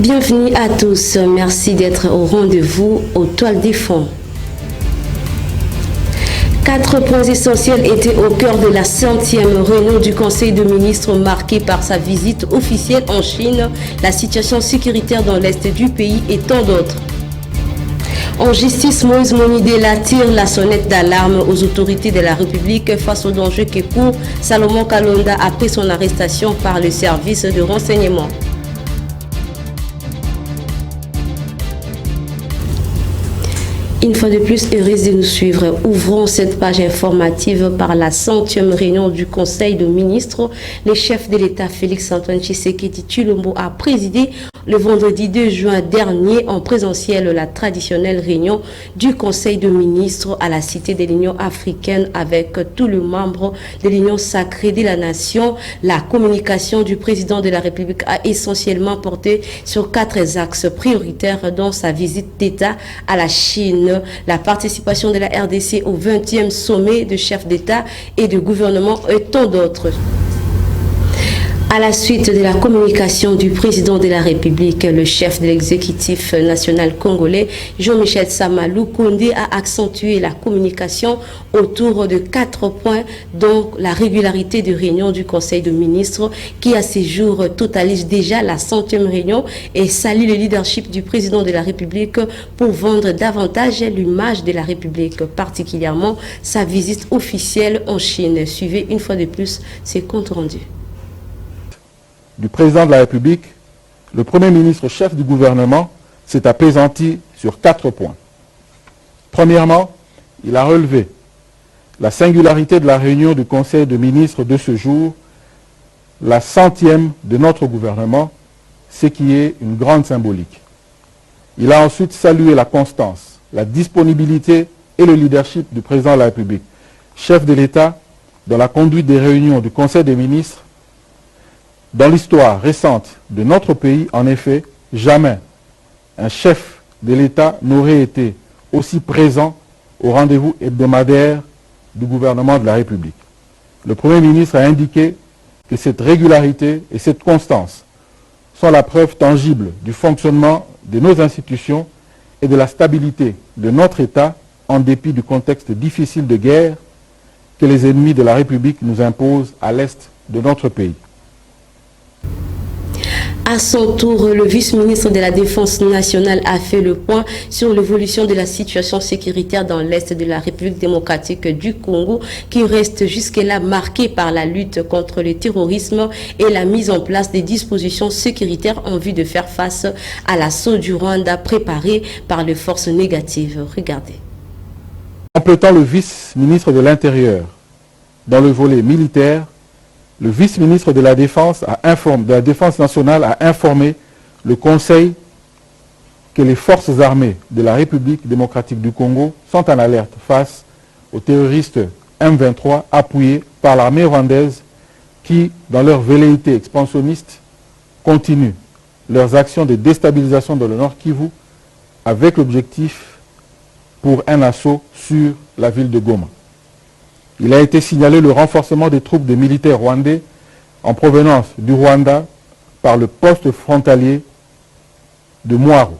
Bienvenue à tous, merci d'être au rendez-vous aux Toiles des Fonds. 4 points essentiels étaient au cœur de la 100e réunion du Conseil de ministres marquée par sa visite officielle en Chine, la situation sécuritaire dans l'Est du pays et tant d'autres. En justice, Moïse Monidela tire la sonnette d'alarme aux autorités de la République face aux dangers que court Salomon Kalonda après son arrestation par le service de renseignement. Une fois de plus, heureuse de nous suivre. Ouvrons cette page informative par la 100e réunion du Conseil de ministres. Le chef de l'État, Félix-Antoine Tshisekedi Tshilombo, a présidé le vendredi 2 juin dernier en présentiel la traditionnelle réunion du Conseil de ministres à la Cité de l'Union africaine avec tous les membres de l'Union sacrée de la nation. La communication du président de la République a essentiellement porté sur 4 axes prioritaires dont sa visite d'État à la Chine, la participation de la RDC au 20e sommet de chefs d'État et de gouvernement et tant d'autres. À la suite de la communication du président de la République, le chef de l'exécutif national congolais, Jean-Michel Sama Lukonde, a accentué la communication autour de 4 points, dont la régularité de réunion du Conseil de ministres, qui à ce jour totalise déjà la 100e réunion, et salue le leadership du président de la République pour vendre davantage l'image de la République, particulièrement sa visite officielle en Chine. Suivez une fois de plus ces comptes rendus. Du président de la République, le Premier ministre chef du gouvernement s'est appesanti sur 4 points. Premièrement, il a relevé la singularité de la réunion du Conseil de ministres de ce jour, la 100e de notre gouvernement, ce qui est une grande symbolique. Il a ensuite salué la constance, la disponibilité et le leadership du président de la République, chef de l'État, dans la conduite des réunions du Conseil des ministres. Dans l'histoire récente de notre pays, en effet, jamais un chef de l'État n'aurait été aussi présent au rendez-vous hebdomadaire du gouvernement de la République. Le Premier ministre a indiqué que cette régularité et cette constance sont la preuve tangible du fonctionnement de nos institutions et de la stabilité de notre État en dépit du contexte difficile de guerre que les ennemis de la République nous imposent à l'est de notre pays. À son tour, le vice-ministre de la Défense nationale a fait le point sur l'évolution de la situation sécuritaire dans l'Est de la République démocratique du Congo, qui reste jusque-là marquée par la lutte contre le terrorisme et la mise en place des dispositions sécuritaires en vue de faire face à l'assaut du Rwanda préparé par les forces négatives. Regardez. Complétant le vice-ministre de l'Intérieur dans le volet militaire, le vice-ministre de la Défense nationale a informé le Conseil que les forces armées de la République démocratique du Congo sont en alerte face aux terroristes M23 appuyés par l'armée rwandaise qui, dans leur velléité expansionniste, continuent leurs actions de déstabilisation dans le Nord Kivu avec l'objectif pour un assaut sur la ville de Goma. Il a été signalé le renforcement des troupes des militaires rwandais en provenance du Rwanda par le poste frontalier de Mwaro.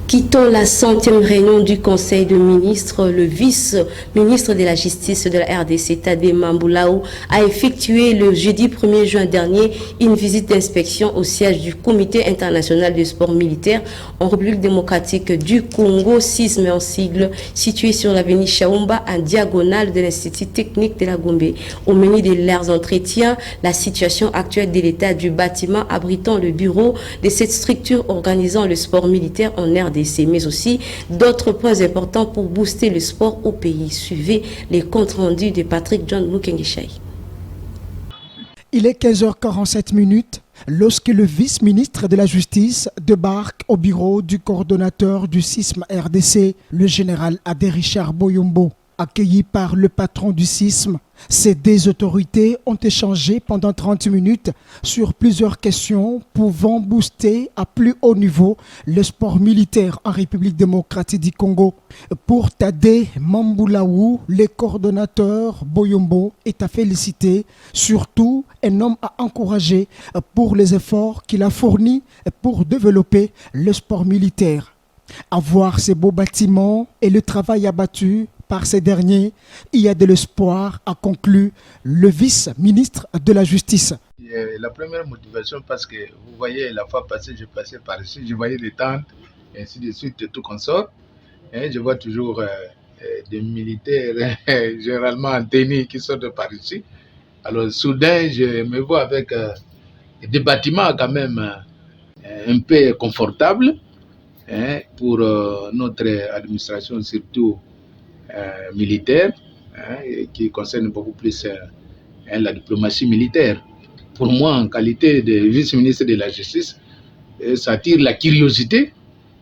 Quittant la 100e réunion du Conseil de ministres, le vice-ministre de la Justice de la RDC, Tade Mamboulaou, a effectué le jeudi 1er juin dernier une visite d'inspection au siège du Comité international de sport militaire en République démocratique du Congo, CISM en sigle, situé sur l'avenue Chaumba, en diagonale de l'Institut technique de la Gombe. Au menu de leurs entretiens, la situation actuelle de l'état du bâtiment abritant le bureau de cette structure organisant le sport militaire en RDC, mais aussi d'autres points importants pour booster le sport au pays. Suivez les comptes rendus de Patrick John Mukengishay. Il est 15h47 lorsque le vice-ministre de la Justice débarque au bureau du coordonnateur du CISM RDC, le général Adé Richard Boyombo. Accueillis par le patron du CISM, ces deux autorités ont échangé pendant 30 minutes sur plusieurs questions pouvant booster à plus haut niveau le sport militaire en République démocratique du Congo. Pour Tadé Mamboulaou, le coordonnateur Boyombo est à féliciter, surtout un homme à encourager pour les efforts qu'il a fournis pour développer le sport militaire. À voir ces beaux bâtiments et le travail abattu par ces derniers, il y a de l'espoir, a conclu le vice-ministre de la Justice. La première motivation, parce que vous voyez, la fois passée, je passais par ici, je voyais des tentes, et ainsi de suite, et tout consort. Et je vois toujours des militaires, généralement en tenue, qui sortent par ici. Alors, soudain, je me vois avec des bâtiments quand même un peu confortables pour notre administration, surtout militaire, qui concerne beaucoup plus la diplomatie militaire. Pour moi, en qualité de vice-ministre de la Justice, ça attire la curiosité.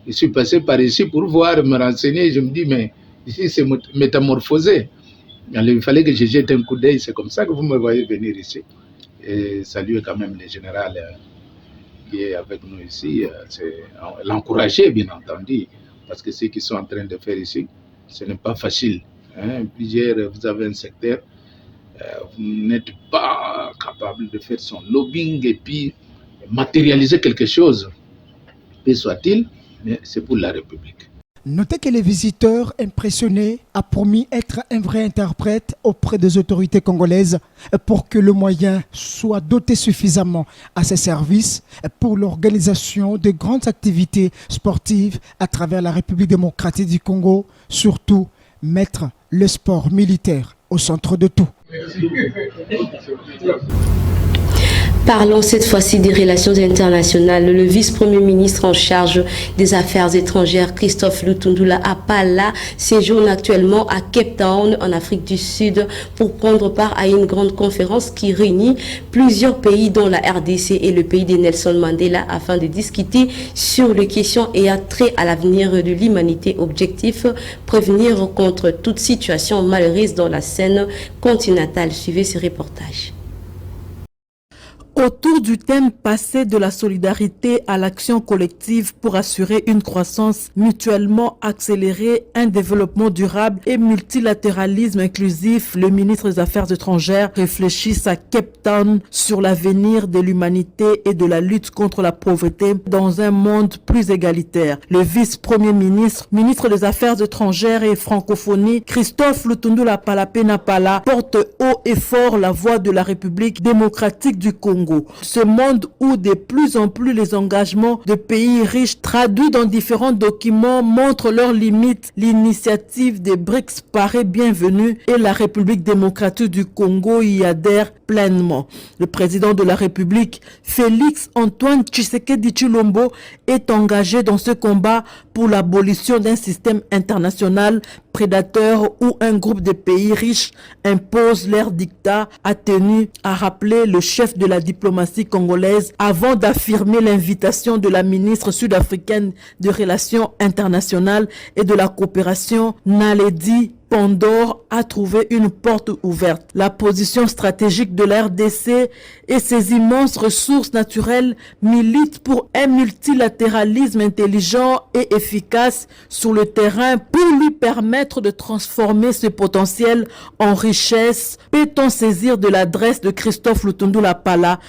Je suis passé par ici pour voir, me renseigner. Je me dis, mais ici, c'est métamorphosé. Alors, il fallait que je jette un coup d'œil. C'est comme ça que vous me voyez venir ici. Et saluer quand même le général qui est avec nous ici. C'est l'encourager, bien entendu, parce que ce qu'ils sont en train de faire ici, ce n'est pas facile. Vous avez un secteur, vous n'êtes pas capable de faire son lobbying et puis matérialiser quelque chose. Peu soit-il, mais c'est pour la République. Notez que les visiteurs impressionnés a promis être un vrai interprète auprès des autorités congolaises pour que le moyen soit doté suffisamment à ses services pour l'organisation de grandes activités sportives à travers la République démocratique du Congo, surtout mettre le sport militaire au centre de tout. Parlons cette fois-ci des relations internationales. Le vice-premier ministre en charge des Affaires étrangères, Christophe Lutundula Apala, séjourne actuellement à Cape Town, en Afrique du Sud, pour prendre part à une grande conférence qui réunit plusieurs pays, dont la RDC et le pays de Nelson Mandela, afin de discuter sur les questions ayant trait à l'avenir de l'humanité. Objectif, prévenir contre toute situation malheureuse dans la scène continentale. Suivez ce reportage. Autour du thème passé de la solidarité à l'action collective pour assurer une croissance mutuellement accélérée, un développement durable et multilatéralisme inclusif, le ministre des Affaires étrangères réfléchit à Cape Town sur l'avenir de l'humanité et de la lutte contre la pauvreté dans un monde plus égalitaire. Le vice-premier ministre, ministre des Affaires étrangères et francophonie, Christophe Lutundula Apala, porte haut et fort la voix de la République démocratique du Congo. Ce monde où de plus en plus les engagements de pays riches traduits dans différents documents montrent leurs limites, l'initiative des BRICS paraît bienvenue et la République démocratique du Congo y adhère pleinement. Le président de la République, Félix Antoine Tshisekedi Tshilombo, est engagé dans ce combat pour l'abolition d'un système international prédateur où un groupe de pays riches impose leur dictat, a tenu à rappeler le chef de la diplomatie congolaise avant d'affirmer l'invitation de la ministre sud-africaine des Relations internationales et de la coopération, Naledi Pandor, a trouvé une porte ouverte. La position stratégique de la RDC et ses immenses ressources naturelles militent pour un multilatéralisme intelligent et efficace sur le terrain pour lui permettre de transformer ce potentiel en richesse. Peut-on saisir de l'adresse de Christophe Lutundula Apala,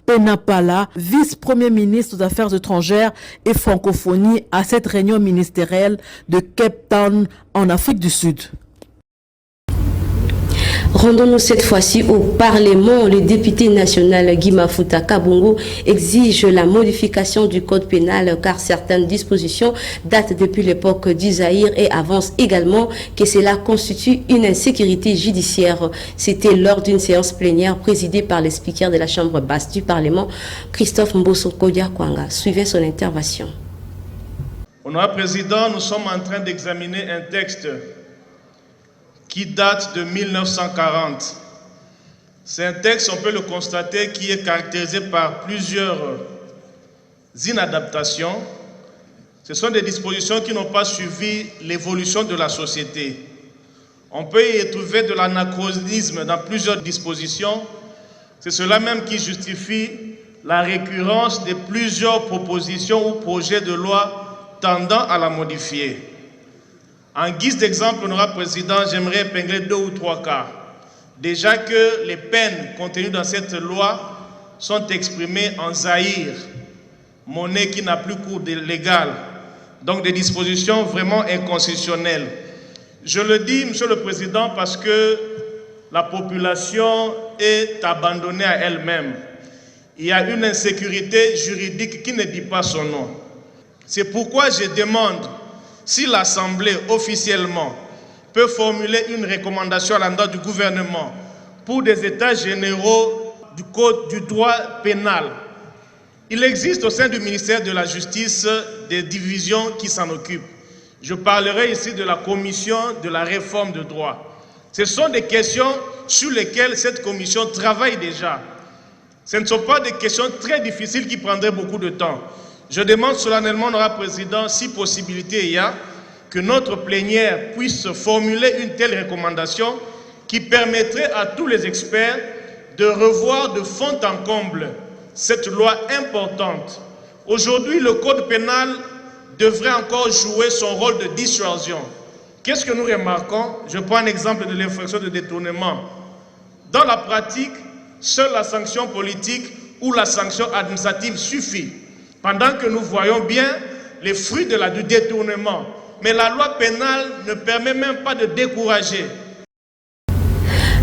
vice-premier ministre des Affaires étrangères et francophonie, à cette réunion ministérielle de Cape Town en Afrique du Sud. Rendons-nous cette fois-ci au Parlement. Le député national Guy Mafuta Kabongo exige la modification du code pénal car certaines dispositions datent depuis l'époque d'Isaïr et avance également que cela constitue une insécurité judiciaire. C'était lors d'une séance plénière présidée par le speaker de la Chambre basse du Parlement, Christophe Mbosso Kodia Kwanga. Suivez son intervention. Honorable Président, nous sommes en train d'examiner un texte qui date de 1940. C'est un texte, on peut le constater, qui est caractérisé par plusieurs inadaptations. Ce sont des dispositions qui n'ont pas suivi l'évolution de la société. On peut y trouver de l'anachronisme dans plusieurs dispositions. C'est cela même qui justifie la récurrence de plusieurs propositions ou projets de loi tendant à la modifier. En guise d'exemple, honorable président, j'aimerais épingler 2 ou 3 cas. Déjà que les peines contenues dans cette loi sont exprimées en zaïre, monnaie qui n'a plus cours légal. Donc des dispositions vraiment inconstitutionnelles. Je le dis, Monsieur le Président, parce que la population est abandonnée à elle-même. Il y a une insécurité juridique qui ne dit pas son nom. C'est pourquoi je demande si l'Assemblée officiellement peut formuler une recommandation à l'endroit du gouvernement pour des états généraux du Code du droit pénal. Il existe au sein du ministère de la Justice des divisions qui s'en occupent. Je parlerai ici de la commission de la réforme de droit. Ce sont des questions sur lesquelles cette commission travaille déjà. Ce ne sont pas des questions très difficiles qui prendraient beaucoup de temps. Je demande solennellement, honorable président, si possibilité il y a, que notre plénière puisse formuler une telle recommandation qui permettrait à tous les experts de revoir de fond en comble cette loi importante. Aujourd'hui, le code pénal devrait encore jouer son rôle de dissuasion. Qu'est-ce que nous remarquons? Je prends un exemple de l'infraction de détournement. Dans la pratique, seule la sanction politique ou la sanction administrative suffit. Pendant que nous voyons bien les fruits du détournement. Mais la loi pénale ne permet même pas de décourager.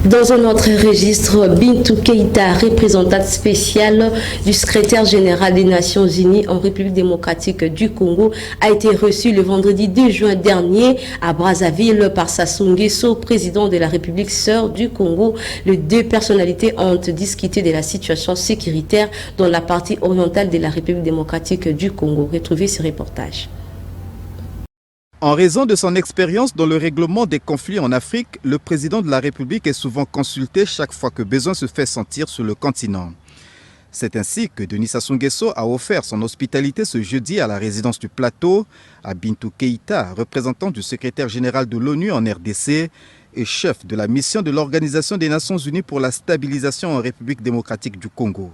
Dans un autre registre, Bintou Keïta, représentante spéciale du secrétaire général des Nations Unies en République démocratique du Congo, a été reçue le vendredi 2 juin dernier à Brazzaville par Sassou Nguesso, président de la République sœur du Congo. Les 2 personnalités ont discuté de la situation sécuritaire dans la partie orientale de la République démocratique du Congo. Retrouvez ce reportage. En raison de son expérience dans le règlement des conflits en Afrique, le président de la République est souvent consulté chaque fois que besoin se fait sentir sur le continent. C'est ainsi que Denis Sassou Nguesso a offert son hospitalité ce jeudi à la résidence du Plateau à Bintou Keïta, représentant du secrétaire général de l'ONU en RDC et chef de la mission de l'Organisation des Nations Unies pour la stabilisation en République démocratique du Congo.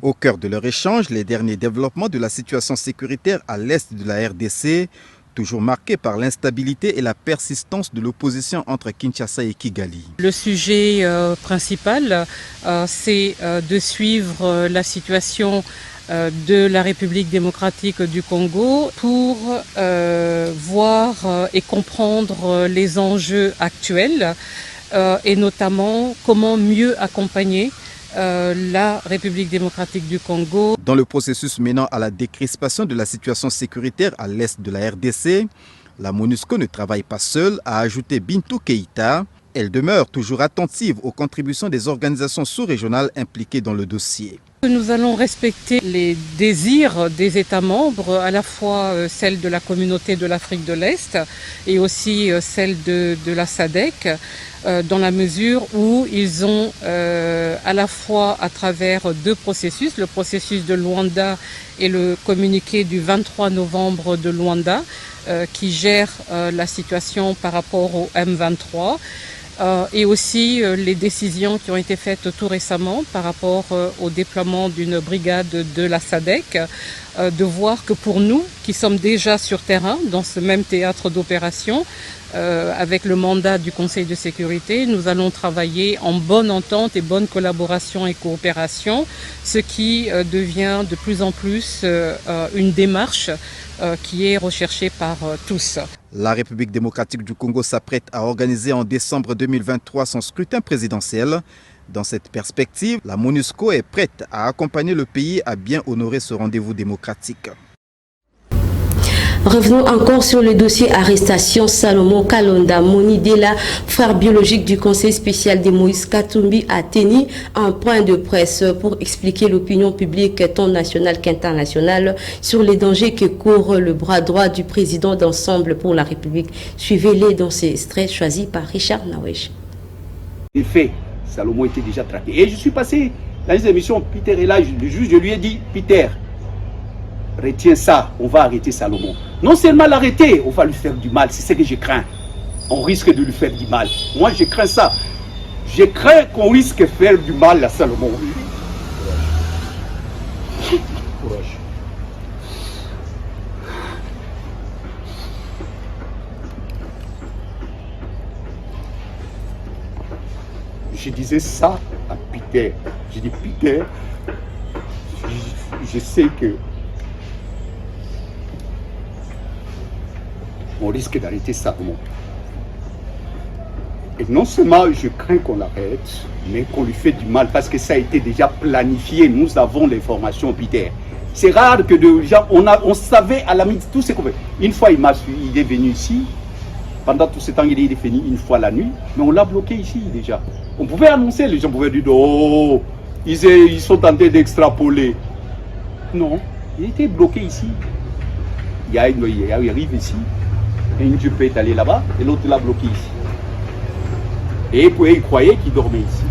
Au cœur de leur échange, les derniers développements de la situation sécuritaire à l'est de la RDC, toujours marqué par l'instabilité et la persistance de l'opposition entre Kinshasa et Kigali. Le sujet principal, c'est de suivre la situation de la République démocratique du Congo pour voir et comprendre les enjeux actuels et notamment comment mieux accompagner la République démocratique du Congo. Dans le processus menant à la décrispation de la situation sécuritaire à l'est de la RDC, la MONUSCO ne travaille pas seule, a ajouté Bintou Keïta. Elle demeure toujours attentive aux contributions des organisations sous-régionales impliquées dans le dossier. Nous allons respecter les désirs des États membres, à la fois celle de la communauté de l'Afrique de l'Est et aussi celle de la SADC, dans la mesure où ils ont à la fois à travers 2 processus, le processus de Luanda et le communiqué du 23 novembre de Luanda, qui gère la situation par rapport au M23, et aussi les décisions qui ont été faites tout récemment par rapport au déploiement d'une brigade de la SADC, de voir que pour nous, qui sommes déjà sur terrain dans ce même théâtre d'opération, avec le mandat du Conseil de sécurité, nous allons travailler en bonne entente et bonne collaboration et coopération, ce qui devient de plus en plus une démarche qui est recherchée par tous. La République démocratique du Congo s'apprête à organiser en décembre 2023 son scrutin présidentiel. Dans cette perspective, la MONUSCO est prête à accompagner le pays à bien honorer ce rendez-vous démocratique. Revenons encore sur le dossier arrestation Salomon Kalonda. Moni Dela, frère biologique du conseil spécial de Moïse Katumbi, a tenu un point de presse pour expliquer l'opinion publique tant nationale qu'internationale sur les dangers que court le bras droit du président d'Ensemble pour la République. Suivez-les dans ces extraits choisis par Richard Nawesh. Les faits, Salomon était déjà traqué. Et je suis passé dans les émissions, Peter est là, le juge, je lui ai dit, Peter, retiens ça, on va arrêter Salomon. Non seulement l'arrêter, on va lui faire du mal, c'est ce que je crains. on risque de lui faire du mal. Moi, je crains ça. Je crains qu'on risque de faire du mal à Salomon. Courage. Je disais ça à Peter. Je dis, Peter, je sais que on risque d'arrêter Salomon. Et non seulement je crains qu'on l'arrête, mais qu'on lui fait du mal parce que ça a été déjà planifié. Nous avons l'information, Peter. C'est rare que de gens, on savait à la limite tout ce qu'on fait. Une fois, il est venu ici. Pendant tout ce temps, il est venu une fois la nuit, mais on l'a bloqué ici déjà. On pouvait annoncer, les gens pouvaient dire, oh, ils sont tentés d'extrapoler. Non, il était bloqué ici. Il arrive ici, et une Dieu peut être allé là-bas, et l'autre l'a bloqué ici. Et il croyait qu'il dormait ici.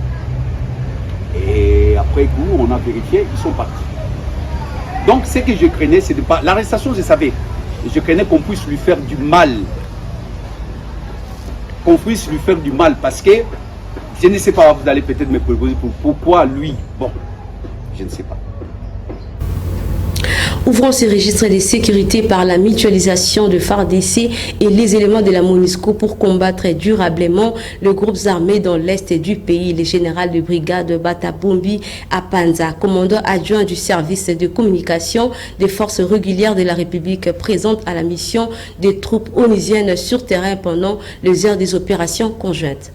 Et après coup, on a vérifié, ils sont partis. Donc ce que je craignais, c'est de pas. L'arrestation, je savais. Je craignais qu'on puisse lui faire du mal. Qu'on puisse lui faire du mal parce que je ne sais pas, vous allez peut-être me proposer pourquoi lui. Bon, je ne sais pas. Ouvrons ces registres de sécurité par la mutualisation de FARDC et les éléments de la MONUSCO pour combattre durablement les groupes armés dans l'est du pays. Le général de brigade Batabombi Apanza, commandant adjoint du service de communication des forces régulières de la République, présente à la mission des troupes onusiennes sur terrain pendant les heures des opérations conjointes.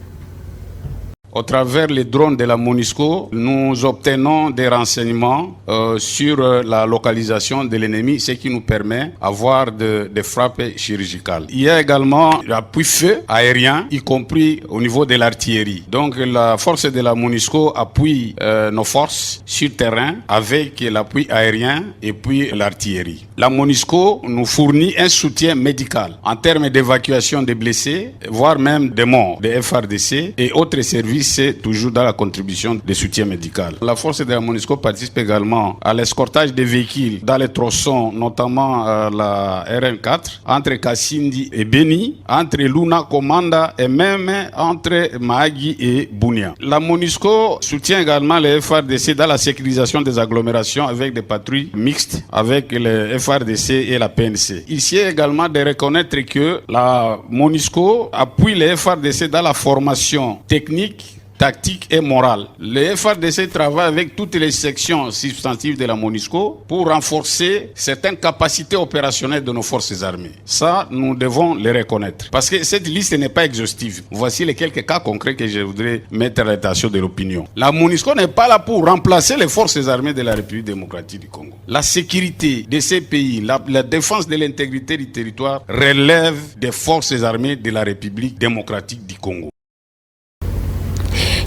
Au travers les drones de la MONUSCO, nous obtenons des renseignements sur la localisation de l'ennemi, ce qui nous permet d'avoir des frappes chirurgicales. Il y a également l'appui feu aérien, y compris au niveau de l'artillerie. Donc la force de la MONUSCO appuie nos forces sur terrain avec l'appui aérien et puis l'artillerie. La MONUSCO nous fournit un soutien médical en termes d'évacuation des blessés, voire même des morts, des FARDC et autres services. C'est toujours dans la contribution de soutien médical. La force de la MONUSCO participe également à l'escortage des véhicules dans les tronçons, notamment la RN4, entre Kassindi et Beni, entre Luna Komanda et même entre Mahagi et Bunia. La MONUSCO soutient également les FARDC dans la sécurisation des agglomérations avec des patrouilles mixtes avec les FARDC et la PNC. Ici également de reconnaître que la MONUSCO appuie les FARDC dans la formation technique, tactique et morale. Les FARDC travaillent avec toutes les sections substantives de la MONUSCO pour renforcer certaines capacités opérationnelles de nos forces armées. Ça, nous devons les reconnaître. Parce que cette liste n'est pas exhaustive. Voici les quelques cas concrets que je voudrais mettre à l'attention de l'opinion. La MONUSCO n'est pas là pour remplacer les forces armées de la République démocratique du Congo. La sécurité de ces pays, la défense de l'intégrité du territoire relève des forces armées de la République démocratique du Congo.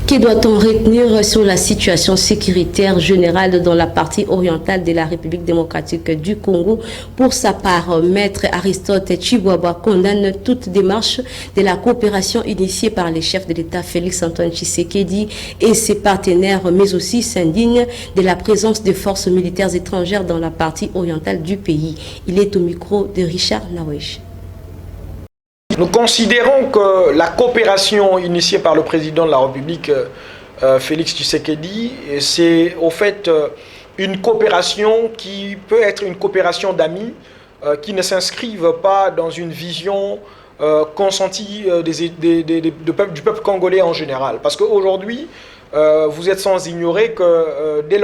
Que doit-on retenir sur la situation sécuritaire générale dans la partie orientale de la République démocratique du Congo? Pour sa part, Maître Aristote Tshibwabwa condamne toute démarche de la coopération initiée par les chefs de l'État Félix-Antoine Tshisekedi et ses partenaires, mais aussi s'indigne de la présence de forces militaires étrangères dans la partie orientale du pays. Il est au micro de Richard Nawesh. Nous considérons que la coopération initiée par le président de la République, Félix Tshisekedi, c'est au fait une coopération qui peut être une coopération d'amis qui ne s'inscrivent pas dans une vision consentie du peuple congolais en général. Parce qu'aujourd'hui, vous êtes sans ignorer que dès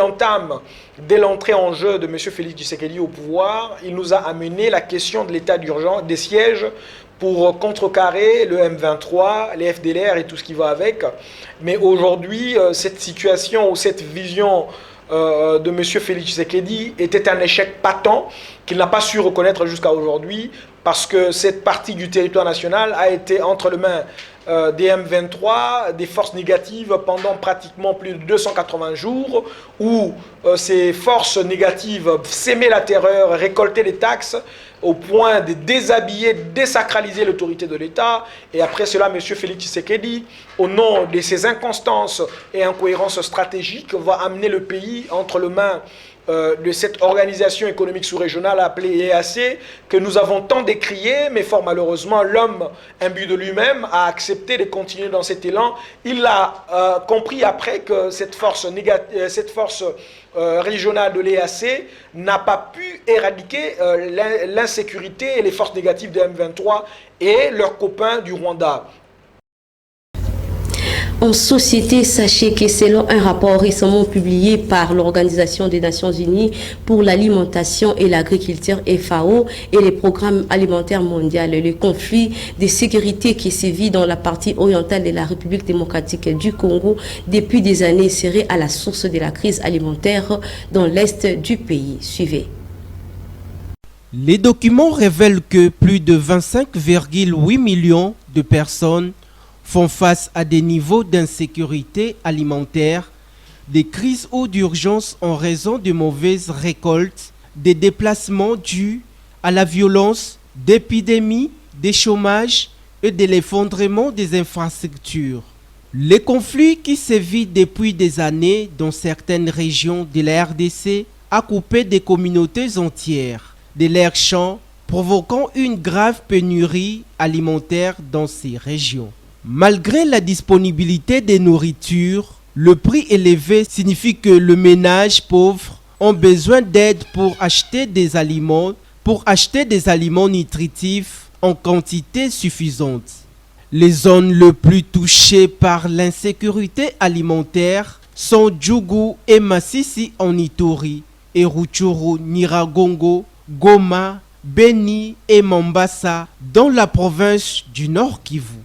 l'entrée en jeu de M. Félix Tshisekedi au pouvoir, il nous a amené la question de l'état d'urgence, des sièges pour contrecarrer le M23, les FDLR et tout ce qui va avec. Mais aujourd'hui, cette situation ou cette vision de M. Félix Tshisekedi était un échec patent qu'il n'a pas su reconnaître jusqu'à aujourd'hui parce que cette partie du territoire national a été entre les mains des M23, des forces négatives pendant pratiquement plus de 280 jours où ces forces négatives sémaient la terreur, récoltaient les taxes au point de déshabiller, désacraliser l'autorité de l'État. Et après cela, M. Félix Tshisekedi, au nom de ses inconstances et incohérences stratégiques, va amener le pays entre les mains de cette organisation économique sous-régionale appelée EAC, que nous avons tant décrié, mais fort malheureusement, l'homme, imbu de lui-même, a accepté de continuer dans cet élan. Il a compris après que cette force régionale de l'EAC n'a pas pu éradiquer l'insécurité et les forces négatives de M23 et leurs copains du Rwanda. En société, sachez que selon un rapport récemment publié par l'Organisation des Nations Unies pour l'alimentation et l'agriculture FAO et les programmes alimentaires mondiaux, le conflit de sécurité qui sévit dans la partie orientale de la République démocratique du Congo depuis des années serait à la source de la crise alimentaire dans l'est du pays. Suivez. Les documents révèlent que plus de 25,8 millions de personnes font face à des niveaux d'insécurité alimentaire, des crises ou d'urgence en raison de mauvaises récoltes, des déplacements dus à la violence, d'épidémies, des chômages et de l'effondrement des infrastructures. Les conflits qui sévissent depuis des années dans certaines régions de la RDC a coupé des communautés entières de leurs champs, provoquant une grave pénurie alimentaire dans ces régions. Malgré la disponibilité des nourritures, le prix élevé signifie que les ménages pauvres ont besoin d'aide pour acheter des aliments nutritifs en quantité suffisante. Les zones les plus touchées par l'insécurité alimentaire sont Djougou et Massissi en Ituri, et Rutshuru, Nyiragongo, Goma, Beni et Mombasa dans la province du Nord Kivu.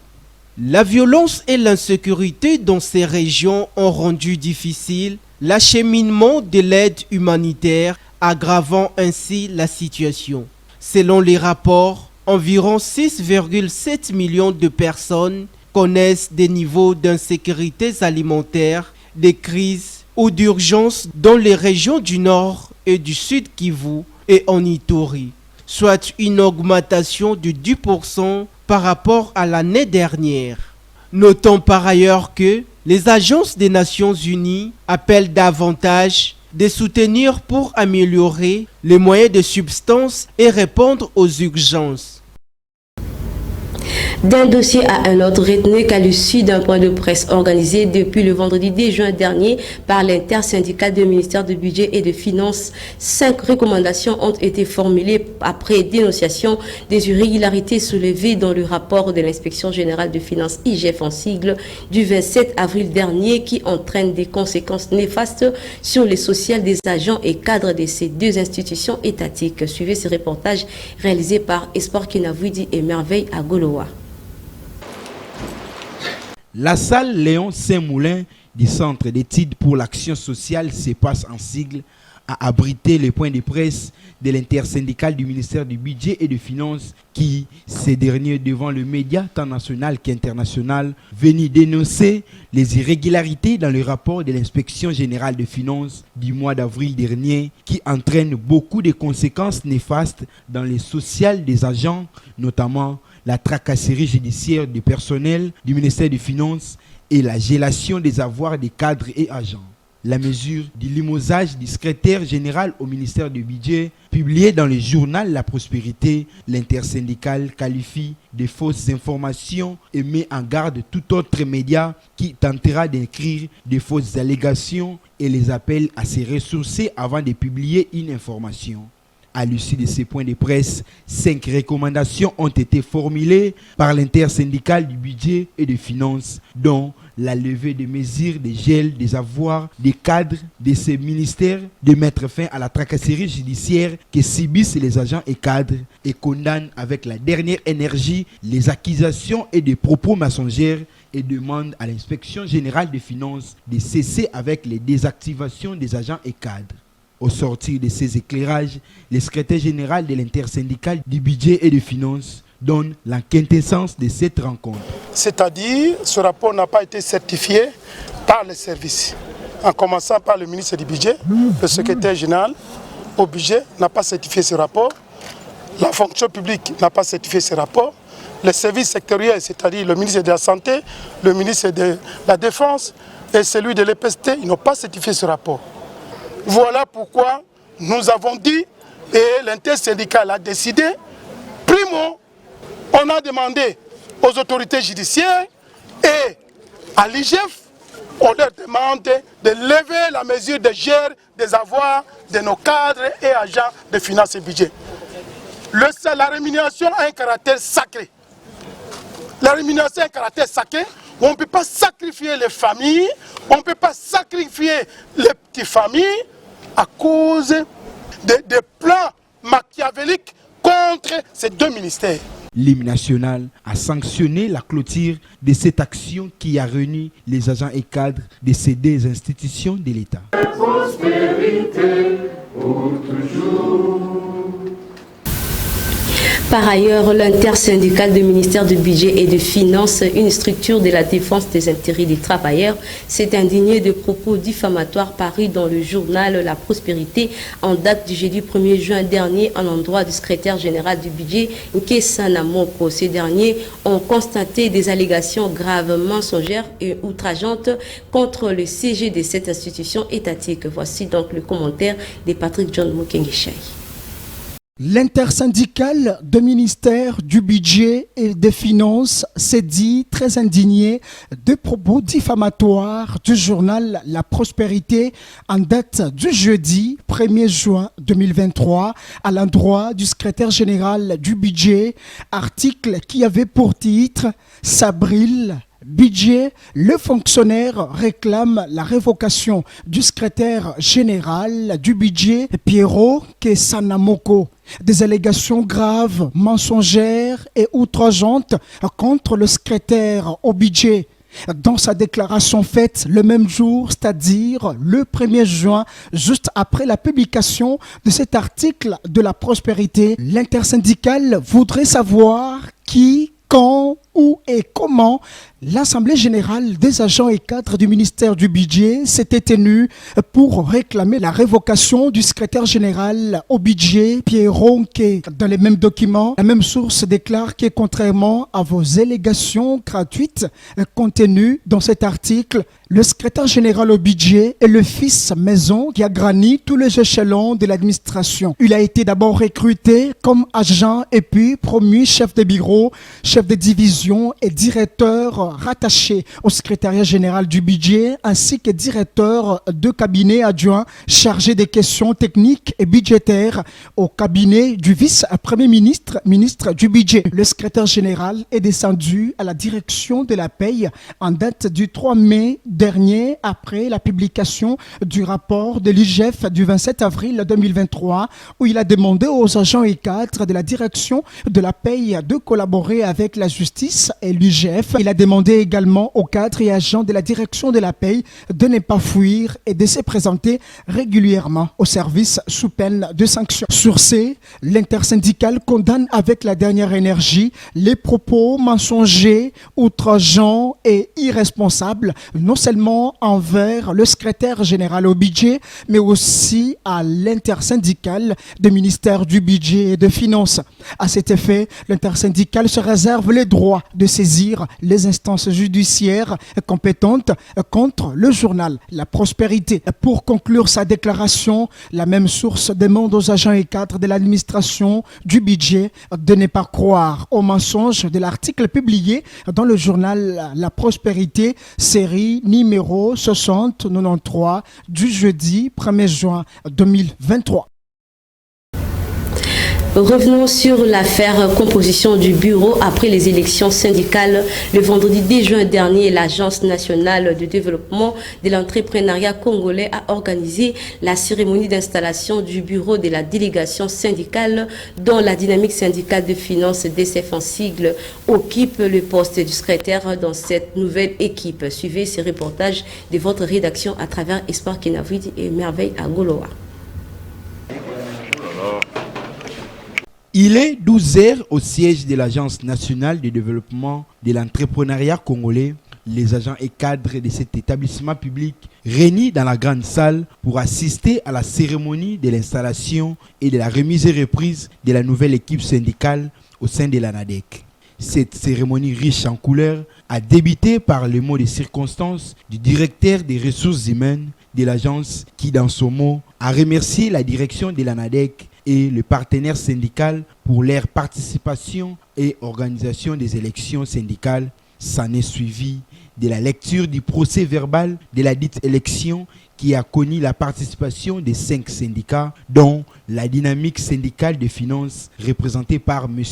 La violence et l'insécurité dans ces régions ont rendu difficile l'acheminement de l'aide humanitaire, aggravant ainsi la situation. Selon les rapports, environ 6,7 millions de personnes connaissent des niveaux d'insécurité alimentaire, des crises ou d'urgence dans les régions du Nord et du Sud Kivu et en Ituri, soit une augmentation de 10% par rapport à l'année dernière. Notons par ailleurs que les agences des Nations Unies appellent davantage de soutenir pour améliorer les moyens de subsistance et répondre aux urgences. D'un dossier à un autre, retenez qu'à l'issue d'un point de presse organisé depuis le vendredi 10 juin dernier par l'intersyndical du ministère du Budget et des Finances, 5 recommandations ont été formulées après dénonciation des irrégularités soulevées dans le rapport de l'inspection générale de finances IGF en sigle du 27 avril dernier qui entraîne des conséquences néfastes sur les social des agents et cadres de ces deux institutions étatiques. Suivez ce reportage réalisé par Espoir Kinavouidi et Merveille à Goloa. La salle Léon Saint-Moulin du Centre d'études pour l'action sociale CEPAS en sigle a abrité les points de presse de l'intersyndicale du ministère du Budget et des Finances qui, ces derniers devant le média tant national qu'international, venu dénoncer les irrégularités dans le rapport de l'inspection générale des finances du mois d'avril dernier qui entraînent beaucoup de conséquences néfastes dans les social des agents, notamment la tracasserie judiciaire du personnel du ministère des Finances et la gélation des avoirs des cadres et agents. La mesure du limogeage du secrétaire général au ministère du Budget, publiée dans le journal La Prospérité, l'intersyndicale qualifie de fausses informations et met en garde tout autre média qui tentera d'écrire des fausses allégations et les appelle à se ressourcer avant de publier une information. À l'issue de ces points de presse, 5 recommandations ont été formulées par l'intersyndicale du budget et des finances, dont la levée des mesures de gel des avoirs des cadres de ces ministères, de mettre fin à la tracasserie judiciaire que subissent les agents et cadres et condamne avec la dernière énergie les accusations et des propos mensongers et demande à l'inspection générale des finances de cesser avec les désactivations des agents et cadres. Au sortir de ces éclairages, le secrétaire général de l'intersyndicale du budget et des finances donne la quintessence de cette rencontre. C'est-à-dire, ce rapport n'a pas été certifié par les services, en commençant par le ministre du budget, le secrétaire général au budget n'a pas certifié ce rapport, la fonction publique n'a pas certifié ce rapport, les services sectoriels, c'est-à-dire le ministre de la Santé, le ministre de la Défense et celui de l'EPST, ils n'ont pas certifié ce rapport. Voilà pourquoi nous avons dit, et l'intersyndical a décidé, primo, on a demandé aux autorités judiciaires et à l'IGF, on leur demande de lever la mesure de gel des avoirs de nos cadres et agents de finances et budget. La rémunération a un caractère sacré. La rémunération a un caractère sacré. On ne peut pas sacrifier les familles, on ne peut pas sacrifier les petites familles à cause des plans machiavéliques contre ces deux ministères. L'hymne national a sanctionné la clôture de cette action qui a réuni les agents et cadres de ces deux institutions de l'État. Prospérité pour toujours. Par ailleurs, l'intersyndical du ministère du Budget et des Finances, une structure de la défense des intérêts des travailleurs, s'est indigné de propos diffamatoires parus dans le journal La Prospérité en date du jeudi 1er juin dernier à l'endroit du secrétaire général du budget, Nkesana Moko. Ces derniers ont constaté des allégations graves, mensongères et outrageantes contre le CG de cette institution étatique. Voici donc le commentaire de Patrick John Mokengeshay. L'intersyndical du ministère du Budget et des Finances s'est dit très indigné de propos diffamatoires du journal La Prospérité en date du jeudi 1er juin 2023 à l'endroit du secrétaire général du Budget, article qui avait pour titre « Sabril ». Budget, le fonctionnaire réclame la révocation du secrétaire général du budget, Pierrot Nkesana Moko. Des allégations graves, mensongères et outrageantes contre le secrétaire au budget. Dans sa déclaration faite le même jour, c'est-à-dire le 1er juin, juste après la publication de cet article de La Prospérité, l'intersyndical voudrait savoir qui, quand, où et comment l'Assemblée générale des agents et cadres du ministère du Budget s'était tenue pour réclamer la révocation du secrétaire général au budget, Pierrot Nké. Dans les mêmes documents, la même source déclare que contrairement à vos allégations gratuites contenues dans cet article, le secrétaire général au budget est le fils maison qui a grani tous les échelons de l'administration. Il a été d'abord recruté comme agent et puis promu chef de bureau, chef de division et directeur rattaché au secrétariat général du budget ainsi que directeur de cabinet adjoint chargé des questions techniques et budgétaires au cabinet du vice-premier ministre, ministre du budget. Le secrétaire général est descendu à la direction de la paye en date du 3 mai dernier après la publication du rapport de l'IGF du 27 avril 2023 où il a demandé aux agents et cadres de la direction de la paye de collaborer avec la justice et l'IGF. Il a demandé également aux cadres et agents de la direction de la paye de ne pas fuir et de se présenter régulièrement au service sous peine de sanctions. Sur ce, l'intersyndical condamne avec la dernière énergie les propos mensongers, outrageants et irresponsables, non seulement envers le secrétaire général au budget, mais aussi à l'intersyndical du ministère du Budget et des Finances. À cet effet, l'intersyndical se réserve le droit de saisir les instances judiciaires compétentes contre le journal La Prospérité. Pour conclure sa déclaration, la même source demande aux agents et cadres de l'administration du budget de ne pas croire aux mensonges de l'article publié dans le journal La Prospérité, série numéro 6093 du jeudi 1er juin 2023. Revenons sur l'affaire composition du bureau après les élections syndicales. Le vendredi 10 juin dernier, l'Agence nationale de développement de l'entrepreneuriat congolais a organisé la cérémonie d'installation du bureau de la délégation syndicale dont la dynamique syndicale de finances DCF en sigle occupe le poste du secrétaire dans cette nouvelle équipe. Suivez ces reportages de votre rédaction à travers Espoir Kenavidi et Merveille à Goloa. Il est 12 heures au siège de l'Agence nationale de développement de l'entrepreneuriat congolais. Les agents et cadres de cet établissement public réunis dans la grande salle pour assister à la cérémonie de l'installation et de la remise et reprise de la nouvelle équipe syndicale au sein de l'ANADEC. Cette cérémonie riche en couleurs a débuté par le mot de circonstance du directeur des ressources humaines de l'agence qui, dans son mot, a remercié la direction de l'ANADEC et le partenaire syndical pour leur participation et organisation des élections syndicales. S'en est suivi de la lecture du procès verbal de la dite élection qui a connu la participation des 5 syndicats, dont la dynamique syndicale de finances représentée par M.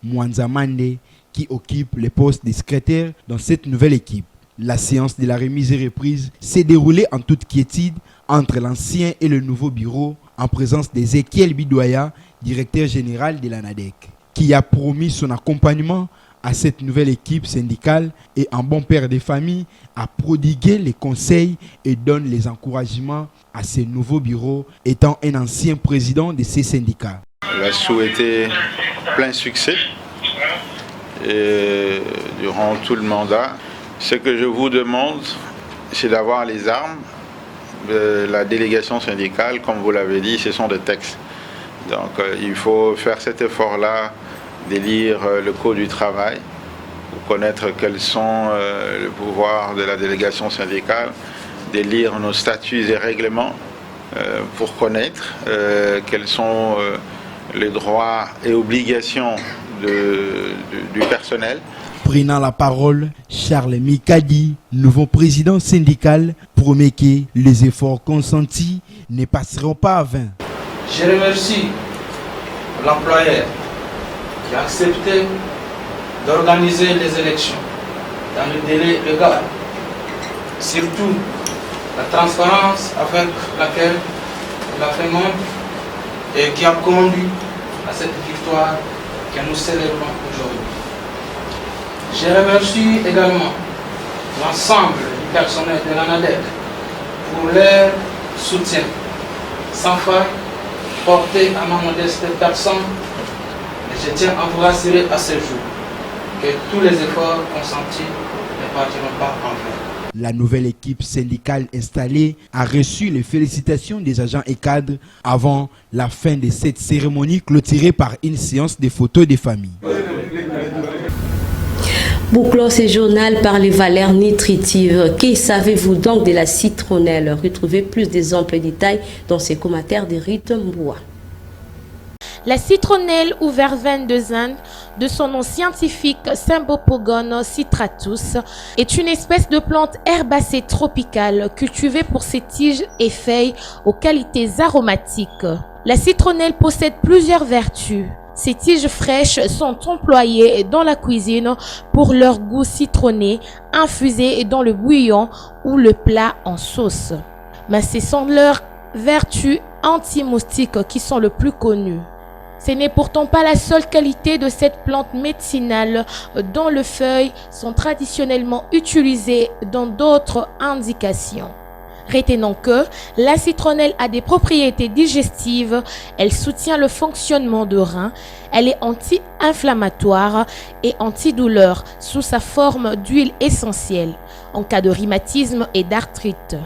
Mwanzamande, qui occupe le poste de secrétaire dans cette nouvelle équipe. La séance de la remise et reprise s'est déroulée en toute quiétude entre l'ancien et le nouveau bureau, en présence d'Ezekiel Bidoya, directeur général de l'ANADEC, qui a promis son accompagnement à cette nouvelle équipe syndicale et en bon père de famille a prodigué les conseils et donne les encouragements à ce nouveau bureau, étant un ancien président de ces syndicats. Il a souhaité plein succès et durant tout le mandat. Ce que je vous demande, c'est d'avoir les armes. La délégation syndicale, comme vous l'avez dit, ce sont des textes. Donc il faut faire cet effort-là, de lire le Code du travail, pour connaître quels sont les pouvoirs de la délégation syndicale, de lire nos statuts et règlements pour connaître quels sont les droits et obligations du personnel. Prenant la parole, Charles Mikadi, nouveau président syndical, promet que les efforts consentis ne passeront pas à vain. Je remercie l'employeur qui a accepté d'organiser les élections dans le délai légal. Surtout la transparence avec laquelle il a fait montre et qui a conduit à cette victoire que nous célébrons aujourd'hui. Je remercie également l'ensemble du personnel de l'ANADEC pour leur soutien sans faille porté à ma modeste personne. Et je tiens à vous rassurer à ce jour que tous les efforts consentis ne partiront pas en vain. La nouvelle équipe syndicale installée a reçu les félicitations des agents et cadres avant la fin de cette cérémonie clôturée par une séance de photos des familles. Bouclons ce journal par les valeurs nutritives. Que savez-vous donc de la citronnelle? Retrouvez plus d'exemples et détails dans ces commentaires de Rite Mboua. La citronnelle ou verveine de Zinde, de son nom scientifique Symbopogon citratus, est une espèce de plante herbacée tropicale cultivée pour ses tiges et feuilles aux qualités aromatiques. La citronnelle possède plusieurs vertus. Ces tiges fraîches sont employées dans la cuisine pour leur goût citronné, infusées dans le bouillon ou le plat en sauce. Mais ce sont leurs vertus anti-moustiques qui sont le plus connues. Ce n'est pourtant pas la seule qualité de cette plante médicinale dont les feuilles sont traditionnellement utilisées dans d'autres indications. Retenons que la citronnelle a des propriétés digestives, elle soutient le fonctionnement de rein, elle est anti-inflammatoire et antidouleur sous sa forme d'huile essentielle en cas de rhumatisme et d'arthrite.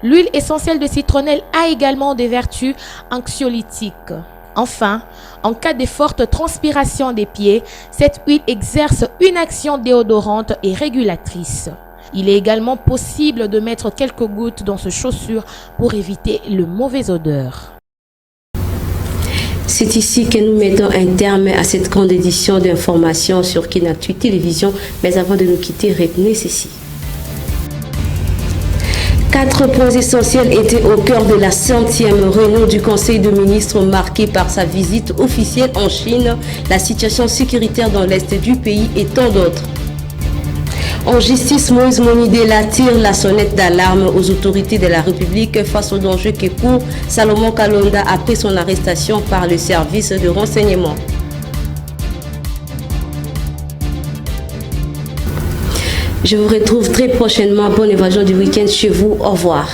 L'huile essentielle de citronnelle a également des vertus anxiolytiques. Enfin, en cas de forte transpiration des pieds, cette huile exerce une action déodorante et régulatrice. Il est également possible de mettre quelques gouttes dans ce chaussure pour éviter le mauvais odeur. C'est ici que nous mettons un terme à cette grande édition d'informations sur Kinactu Télévision. Mais avant de nous quitter, retenez ceci. 4 points essentiels étaient au cœur de la 100e réunion du Conseil de ministres marquée par sa visite officielle en Chine, la situation sécuritaire dans l'Est du pays et tant d'autres. En justice, Moïse Monidela tire la sonnette d'alarme aux autorités de la République face aux dangers que court Salomon Kalonda après son arrestation par le service de renseignement. Je vous retrouve très prochainement. Bonne évasion du week-end chez vous. Au revoir.